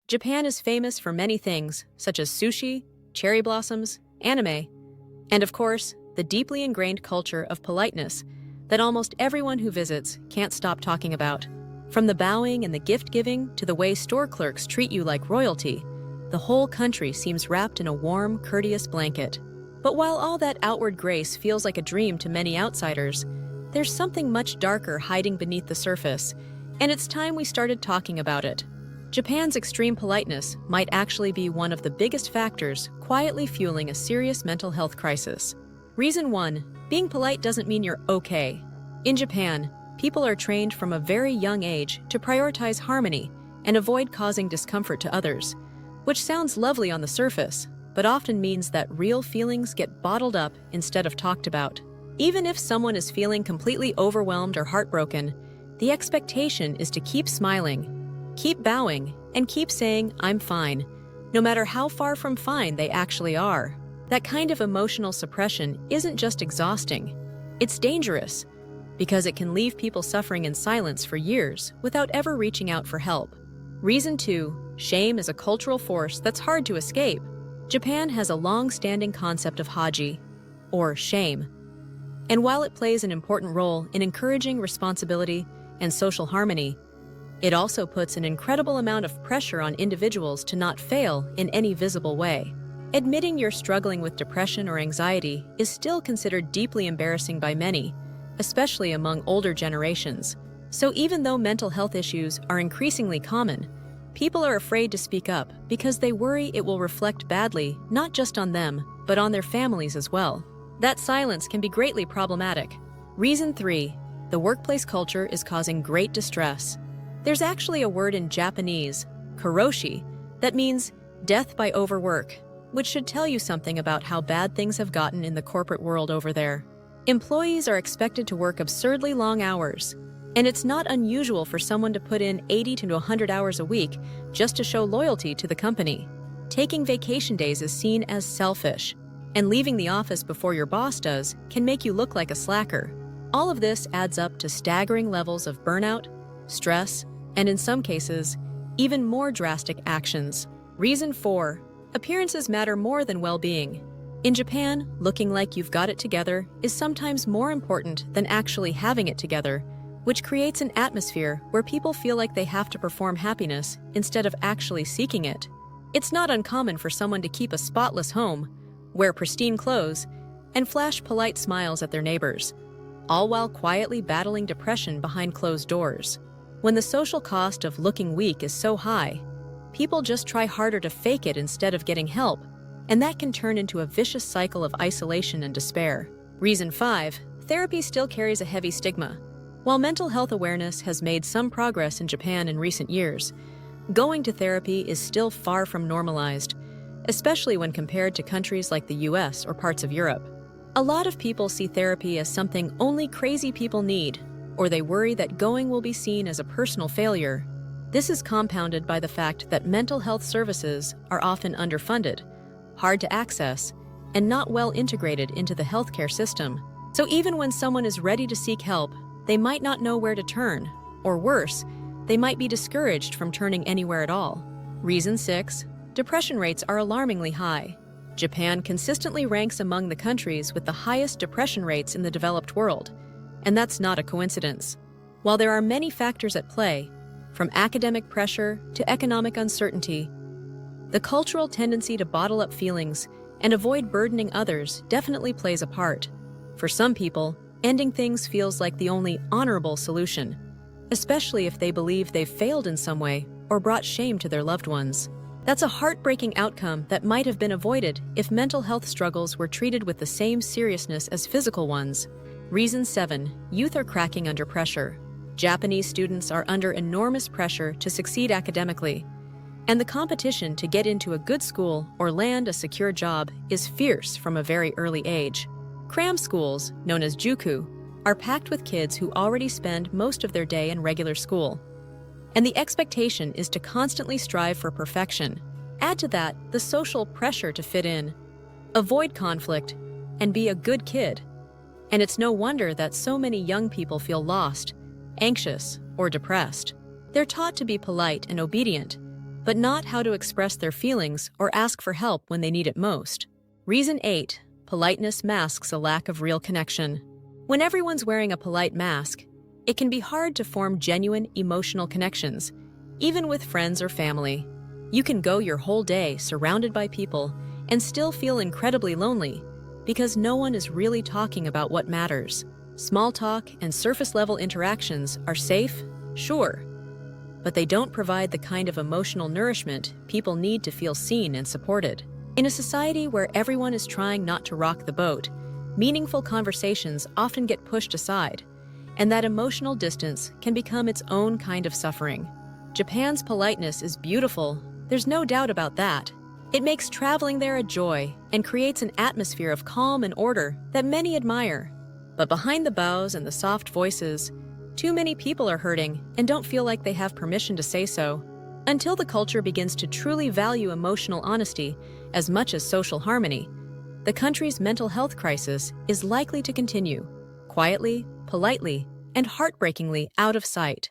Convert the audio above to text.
Japan is famous for many things, such as sushi, cherry blossoms, anime, and of course, the deeply ingrained culture of politeness that almost everyone who visits can't stop talking about. From the bowing and the gift-giving to the way store clerks treat you like royalty, the whole country seems wrapped in a warm, courteous blanket. But while all that outward grace feels like a dream to many outsiders, there's something much darker hiding beneath the surface, and it's time we started talking about it. Japan's extreme politeness might actually be one of the biggest factors quietly fueling a serious mental health crisis. Reason 1. Being polite doesn't mean you're okay. In Japan, people are trained from a very young age to prioritize harmony and avoid causing discomfort to others, which sounds lovely on the surface, but often means that real feelings get bottled up instead of talked about. Even if someone is feeling completely overwhelmed or heartbroken, the expectation is to keep smiling, keep bowing, and keep saying, "I'm fine," no matter how far from fine they actually are. That kind of emotional suppression isn't just exhausting, it's dangerous, because it can leave people suffering in silence for years without ever reaching out for help. Reason 2. Shame is a cultural force that's hard to escape. Japan has a long-standing concept of haji, or shame. And while it plays an important role in encouraging responsibility and social harmony, it also puts an incredible amount of pressure on individuals to not fail in any visible way. Admitting you're struggling with depression or anxiety is still considered deeply embarrassing by many, especially among older generations. So even though mental health issues are increasingly common, people are afraid to speak up because they worry it will reflect badly not just on them, but on their families as well. That silence can be greatly problematic. Reason 3. The workplace culture is causing great distress. There's actually a word in Japanese, karoshi, that means death by overwork, which should tell you something about how bad things have gotten in the corporate world over there. Employees are expected to work absurdly long hours, and it's not unusual for someone to put in 80 to 100 hours a week just to show loyalty to the company. Taking vacation days is seen as selfish, and leaving the office before your boss does can make you look like a slacker. All of this adds up to staggering levels of burnout, stress, and in some cases, even more drastic actions. Reason 4. Appearances matter more than well-being. In Japan, looking like you've got it together is sometimes more important than actually having it together, which creates an atmosphere where people feel like they have to perform happiness instead of actually seeking it. It's not uncommon for someone to keep a spotless home, wear pristine clothes, and flash polite smiles at their neighbors, all while quietly battling depression behind closed doors. When the social cost of looking weak is so high, people just try harder to fake it instead of getting help, and that can turn into a vicious cycle of isolation and despair. Reason 5. Therapy still carries a heavy stigma. While mental health awareness has made some progress in Japan in recent years, going to therapy is still far from normalized, especially when compared to countries like the US or parts of Europe. A lot of people see therapy as something only crazy people need, or they worry that going will be seen as a personal failure. This is compounded by the fact that mental health services are often underfunded, hard to access, and not well integrated into the healthcare system. So even when someone is ready to seek help, they might not know where to turn, or worse, they might be discouraged from turning anywhere at all. Reason 6. Depression rates are alarmingly high. Japan consistently ranks among the countries with the highest depression rates in the developed world, and that's not a coincidence. While there are many factors at play, from academic pressure to economic uncertainty, the cultural tendency to bottle up feelings and avoid burdening others definitely plays a part. For some people, ending things feels like the only honorable solution, especially if they believe they've failed in some way or brought shame to their loved ones. That's a heartbreaking outcome that might have been avoided if mental health struggles were treated with the same seriousness as physical ones. Reason 7. Youth are cracking under pressure. Japanese students are under enormous pressure to succeed academically, and the competition to get into a good school or land a secure job is fierce from a very early age. Cram schools, known as juku, are packed with kids who already spend most of their day in regular school, and the expectation is to constantly strive for perfection. Add to that the social pressure to fit in, avoid conflict, and be a good kid. And it's no wonder that so many young people feel lost, anxious, or depressed. They're taught to be polite and obedient, but not how to express their feelings or ask for help when they need it most. Reason 8. Politeness masks a lack of real connection. When everyone's wearing a polite mask, it can be hard to form genuine emotional connections, even with friends or family. You can go your whole day surrounded by people and still feel incredibly lonely because no one is really talking about what matters. Small talk and surface-level interactions are safe, sure, but they don't provide the kind of emotional nourishment people need to feel seen and supported. In a society where everyone is trying not to rock the boat, meaningful conversations often get pushed aside, and that emotional distance can become its own kind of suffering. Japan's politeness is beautiful, there's no doubt about that. It makes traveling there a joy and creates an atmosphere of calm and order that many admire. But behind the bows and the soft voices, too many people are hurting and don't feel like they have permission to say so. Until the culture begins to truly value emotional honesty as much as social harmony, the country's mental health crisis is likely to continue, quietly, politely, and heartbreakingly out of sight.